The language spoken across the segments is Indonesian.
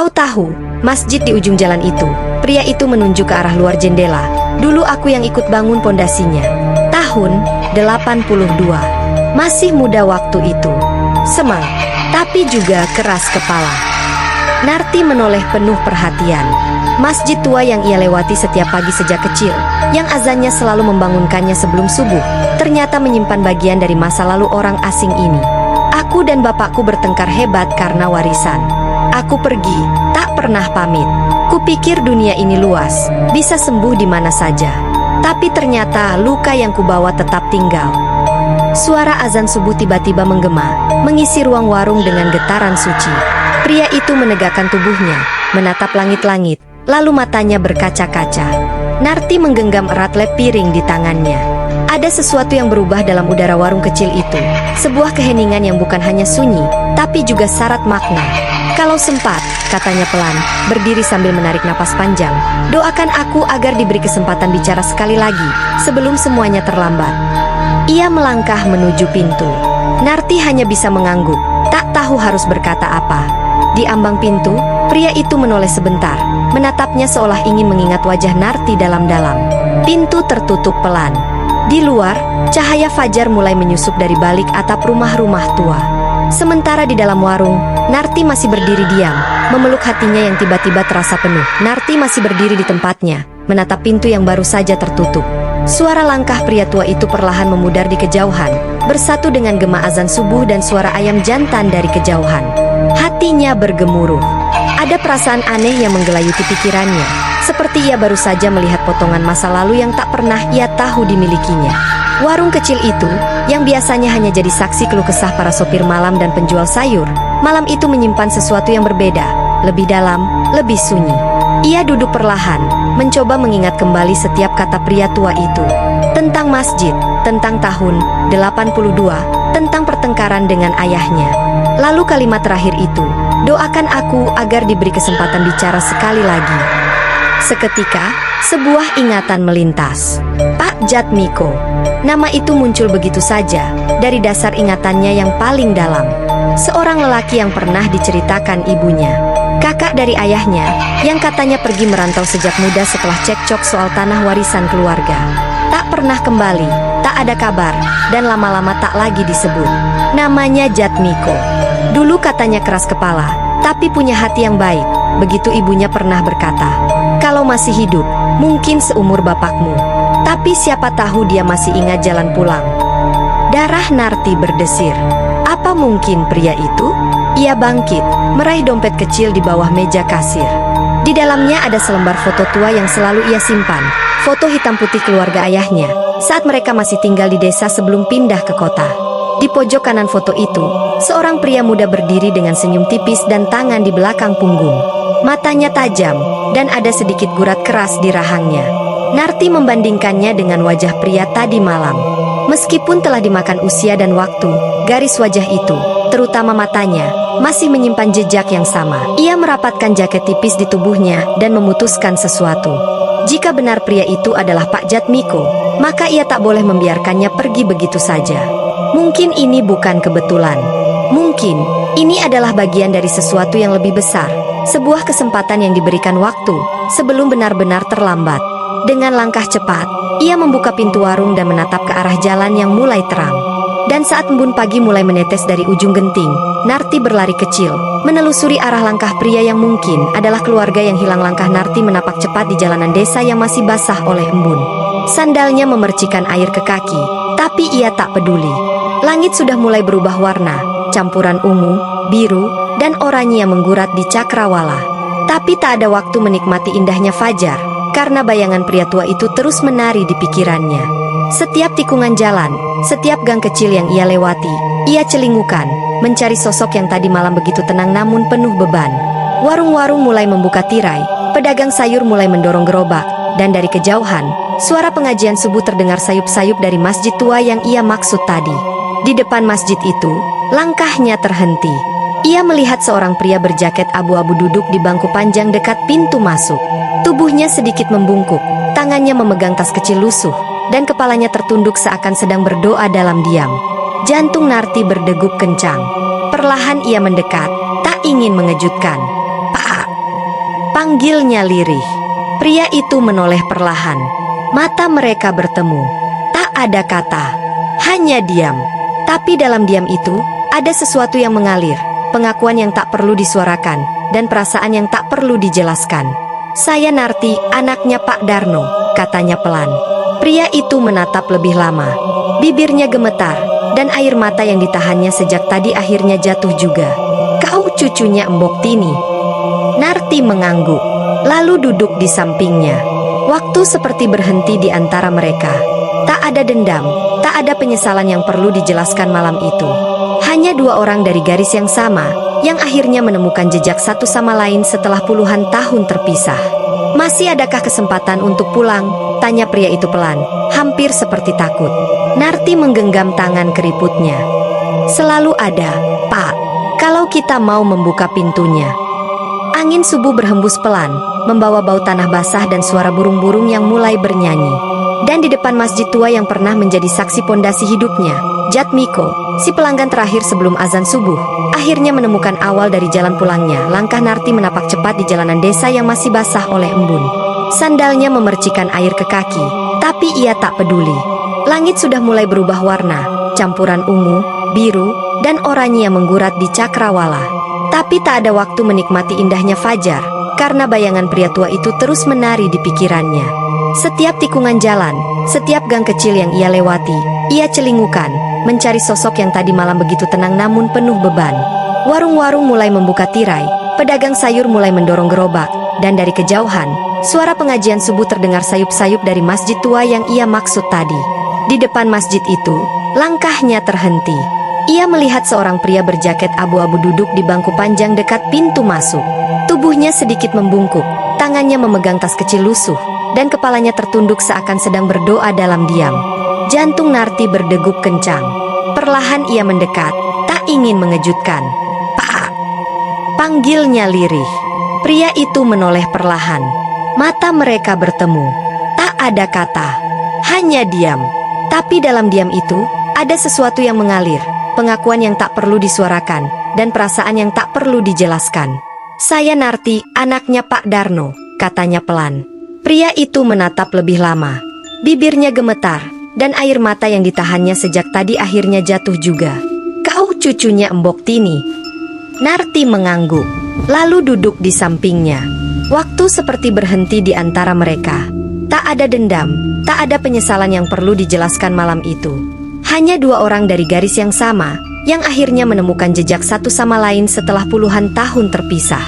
Kau tahu, masjid di ujung jalan itu. Pria itu menunjuk ke arah luar jendela. Dulu aku yang ikut bangun pondasinya. Tahun 82. Masih muda waktu itu. Semang, tapi juga keras kepala. Narti menoleh penuh perhatian. Masjid tua yang ia lewati setiap pagi sejak kecil, yang azannya selalu membangunkannya sebelum subuh, ternyata menyimpan bagian dari masa lalu orang asing ini. Aku dan bapakku bertengkar hebat karena warisan. Aku pergi, tak pernah pamit. Kupikir dunia ini luas, bisa sembuh di mana saja. Tapi ternyata luka yang kubawa tetap tinggal. Suara azan subuh tiba-tiba menggema, mengisi ruang warung dengan getaran suci. Pria itu menegakkan tubuhnya, menatap langit-langit, lalu matanya berkaca-kaca. Narti menggenggam erat lep piring di tangannya. Ada sesuatu yang berubah dalam udara warung kecil itu. Sebuah keheningan yang bukan hanya sunyi, tapi juga syarat makna. Kalau sempat, katanya pelan, berdiri sambil menarik napas panjang. Doakan aku agar diberi kesempatan bicara sekali lagi, sebelum semuanya terlambat. Ia melangkah menuju pintu. Narti hanya bisa mengangguk, tak tahu harus berkata apa. Di ambang pintu, pria itu menoleh sebentar, menatapnya seolah ingin mengingat wajah Narti dalam-dalam. Pintu tertutup pelan. Di luar, cahaya fajar mulai menyusup dari balik atap rumah-rumah tua. Sementara di dalam warung, Narti masih berdiri diam, memeluk hatinya yang tiba-tiba terasa penuh. Narti masih berdiri di tempatnya, menatap pintu yang baru saja tertutup. Suara langkah pria tua itu perlahan memudar di kejauhan, bersatu dengan gema azan subuh dan suara ayam jantan dari kejauhan. Hatinya bergemuruh. Ada perasaan aneh yang menggelayuti pikirannya, seperti ia baru saja melihat potongan masa lalu yang tak pernah ia tahu dimilikinya. Warung kecil itu, yang biasanya hanya jadi saksi keluh kesah para sopir malam dan penjual sayur, malam itu menyimpan sesuatu yang berbeda, lebih dalam, lebih sunyi. Ia duduk perlahan, mencoba mengingat kembali setiap kata pria tua itu. Tentang masjid, tentang tahun 82, tentang pertengkaran dengan ayahnya. Lalu kalimat terakhir itu, doakan aku agar diberi kesempatan bicara sekali lagi. Seketika, sebuah ingatan melintas. Pak Jatmiko. Nama itu muncul begitu saja, dari dasar ingatannya yang paling dalam. Seorang lelaki yang pernah diceritakan ibunya. Kakak dari ayahnya, yang katanya pergi merantau sejak muda setelah cekcok soal tanah warisan keluarga. Tak pernah kembali, tak ada kabar, dan lama-lama tak lagi disebut. Namanya Jatmiko. Dulu katanya keras kepala, tapi punya hati yang baik. Begitu ibunya pernah berkata, kalau masih hidup, mungkin seumur bapakmu. Tapi siapa tahu dia masih ingat jalan pulang. Darah Narti berdesir. Apa mungkin pria itu? Ia bangkit, meraih dompet kecil di bawah meja kasir. Di dalamnya ada selembar foto tua yang selalu ia simpan. Foto hitam putih keluarga ayahnya, saat mereka masih tinggal di desa sebelum pindah ke kota. Di pojok kanan foto itu, seorang pria muda berdiri dengan senyum tipis dan tangan di belakang punggung. Matanya tajam, dan ada sedikit gurat keras di rahangnya. Narti membandingkannya dengan wajah pria tadi malam. Meskipun telah dimakan usia dan waktu, garis wajah itu, terutama matanya, masih menyimpan jejak yang sama. Ia merapatkan jaket tipis di tubuhnya dan memutuskan sesuatu. Jika benar pria itu adalah Pak Jatmiko, maka ia tak boleh membiarkannya pergi begitu saja. Mungkin ini bukan kebetulan. Mungkin ini adalah bagian dari sesuatu yang lebih besar. Sebuah kesempatan yang diberikan waktu sebelum benar-benar terlambat. Dengan langkah cepat, ia membuka pintu warung dan menatap ke arah jalan yang mulai terang. Dan saat embun pagi mulai menetes dari ujung genting, Narti berlari kecil, menelusuri arah langkah pria yang mungkin adalah keluarga yang hilang. Langkah Narti menapak cepat di jalanan desa yang masih basah oleh embun. Sandalnya memercikan air ke kaki, tapi ia tak peduli. Langit sudah mulai berubah warna, campuran ungu, biru, dan oranye yang menggurat di cakrawala. Tapi tak ada waktu menikmati indahnya fajar, karena bayangan pria tua itu terus menari di pikirannya. Setiap tikungan jalan, setiap gang kecil yang ia lewati, ia celingukan, mencari sosok yang tadi malam begitu tenang namun penuh beban. Warung-warung mulai membuka tirai, pedagang sayur mulai mendorong gerobak, dan dari kejauhan, suara pengajian subuh terdengar sayup-sayup dari masjid tua yang ia maksud tadi. Di depan masjid itu, langkahnya terhenti. Ia melihat seorang pria berjaket abu-abu duduk di bangku panjang dekat pintu masuk. Tubuhnya sedikit membungkuk, tangannya memegang tas kecil lusuh, dan kepalanya tertunduk seakan sedang berdoa dalam diam. Jantung Narti berdegup kencang. Perlahan ia mendekat, tak ingin mengejutkan. "Pak," Panggilnya lirih. Pria itu menoleh perlahan. Mata mereka bertemu. Tak ada kata, hanya diam. Tapi dalam diam itu, ada sesuatu yang mengalir. Pengakuan yang tak perlu disuarakan, dan perasaan yang tak perlu dijelaskan. "Saya Narti, anaknya Pak Darno," katanya pelan. Pria itu menatap lebih lama. Bibirnya gemetar, dan air mata yang ditahannya sejak tadi akhirnya jatuh juga. "Kau cucunya Mbok Tini?" Narti mengangguk, lalu duduk di sampingnya. Waktu seperti berhenti di antara mereka. Tak ada dendam, tak ada penyesalan yang perlu dijelaskan malam itu. Hanya dua orang dari garis yang sama, yang akhirnya menemukan jejak satu sama lain setelah puluhan tahun terpisah. "Masih adakah kesempatan untuk pulang?" tanya pria itu pelan, hampir seperti takut. Narti menggenggam tangan keriputnya. "Selalu ada, Pak. Kalau kita mau membuka pintunya." Angin subuh berhembus pelan, membawa bau tanah basah dan suara burung-burung yang mulai bernyanyi. Dan di depan masjid tua yang pernah menjadi saksi pondasi hidupnya, Jatmiko, si pelanggan terakhir sebelum azan subuh, akhirnya menemukan awal dari jalan pulangnya. Langkah Narti menapak cepat di jalanan desa yang masih basah oleh embun. Sandalnya memercikan air ke kaki, tapi ia tak peduli. Langit sudah mulai berubah warna, campuran ungu, biru, dan oranye yang menggurat di cakrawala. Tapi tak ada waktu menikmati indahnya fajar, karena bayangan pria tua itu terus menari di pikirannya. Setiap tikungan jalan, setiap gang kecil yang ia lewati, ia celingukan, mencari sosok yang tadi malam begitu tenang namun penuh beban. Warung-warung mulai membuka tirai, pedagang sayur mulai mendorong gerobak, dan dari kejauhan, suara pengajian subuh terdengar sayup-sayup dari masjid tua yang ia maksud tadi. Di depan masjid itu, langkahnya terhenti. Ia melihat seorang pria berjaket abu-abu duduk di bangku panjang dekat pintu masuk. Tubuhnya sedikit membungkuk, tangannya memegang tas kecil lusuh, dan kepalanya tertunduk seakan sedang berdoa dalam diam. Jantung Narti berdegup kencang. Perlahan ia mendekat, tak ingin mengejutkan. "Pak!" panggilnya lirih. Pria itu menoleh perlahan. Mata mereka bertemu. Tak ada kata, hanya diam. Tapi dalam diam itu, ada sesuatu yang mengalir. Pengakuan yang tak perlu disuarakan, dan perasaan yang tak perlu dijelaskan. "Saya Narti, anaknya Pak Darno," katanya pelan. Pria itu menatap lebih lama. Bibirnya gemetar, dan air mata yang ditahannya sejak tadi akhirnya jatuh juga. "Kau cucunya Mbok Tini?" Narti mengangguk, lalu duduk di sampingnya. Waktu seperti berhenti di antara mereka. Tak ada dendam, tak ada penyesalan yang perlu dijelaskan malam itu. Hanya dua orang dari garis yang sama, yang akhirnya menemukan jejak satu sama lain setelah puluhan tahun terpisah.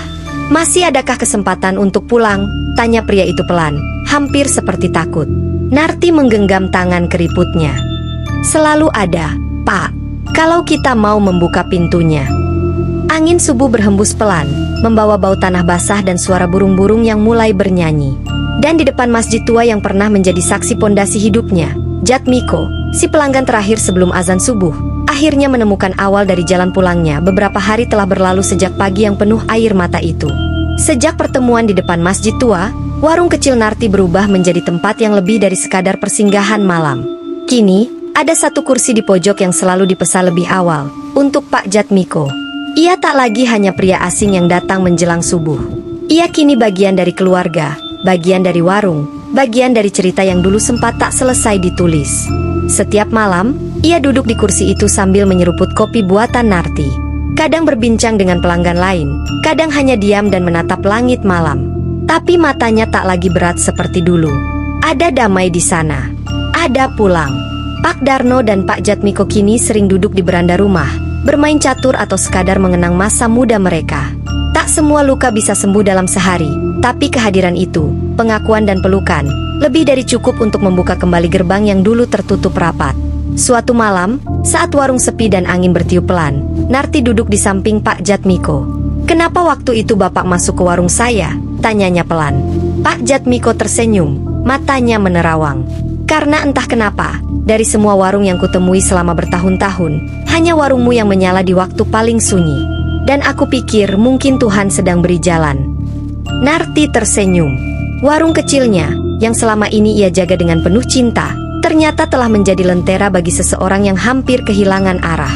"Masih adakah kesempatan untuk pulang?" tanya pria itu pelan, hampir seperti takut. Narti menggenggam tangan keriputnya. "Selalu ada, Pak. Kalau kita mau membuka pintunya." Angin subuh berhembus pelan, membawa bau tanah basah dan suara burung-burung yang mulai bernyanyi. Dan di depan masjid tua yang pernah menjadi saksi pondasi hidupnya, Jatmiko, si pelanggan terakhir sebelum azan subuh, akhirnya menemukan awal dari jalan pulangnya. Beberapa hari telah berlalu sejak pagi yang penuh air mata itu. Sejak pertemuan di depan masjid tua, warung kecil Narti berubah menjadi tempat yang lebih dari sekadar persinggahan malam. Kini, ada satu kursi di pojok yang selalu dipesan lebih awal, untuk Pak Jatmiko. Ia tak lagi hanya pria asing yang datang menjelang subuh. Ia kini bagian dari keluarga, bagian dari warung, bagian dari cerita yang dulu sempat tak selesai ditulis. Setiap malam, ia duduk di kursi itu sambil menyeruput kopi buatan Narti. Kadang berbincang dengan pelanggan lain, kadang hanya diam dan menatap langit malam. Tapi matanya tak lagi berat seperti dulu. Ada damai di sana. Ada pulang. Pak Darno dan Pak Jatmiko kini sering duduk di beranda rumah, bermain catur atau sekadar mengenang masa muda mereka. Tak semua luka bisa sembuh dalam sehari, tapi kehadiran itu, pengakuan dan pelukan, lebih dari cukup untuk membuka kembali gerbang yang dulu tertutup rapat. Suatu malam, saat warung sepi dan angin bertiup pelan, Narti duduk di samping Pak Jatmiko. "Kenapa waktu itu Bapak masuk ke warung saya?" tanyanya pelan. Pak Jatmiko tersenyum, matanya menerawang. "Karena entah kenapa, dari semua warung yang kutemui selama bertahun-tahun, hanya warungmu yang menyala di waktu paling sunyi. Dan aku pikir mungkin Tuhan sedang beri jalan." Narti tersenyum. Warung kecilnya, yang selama ini ia jaga dengan penuh cinta, ternyata telah menjadi lentera bagi seseorang yang hampir kehilangan arah.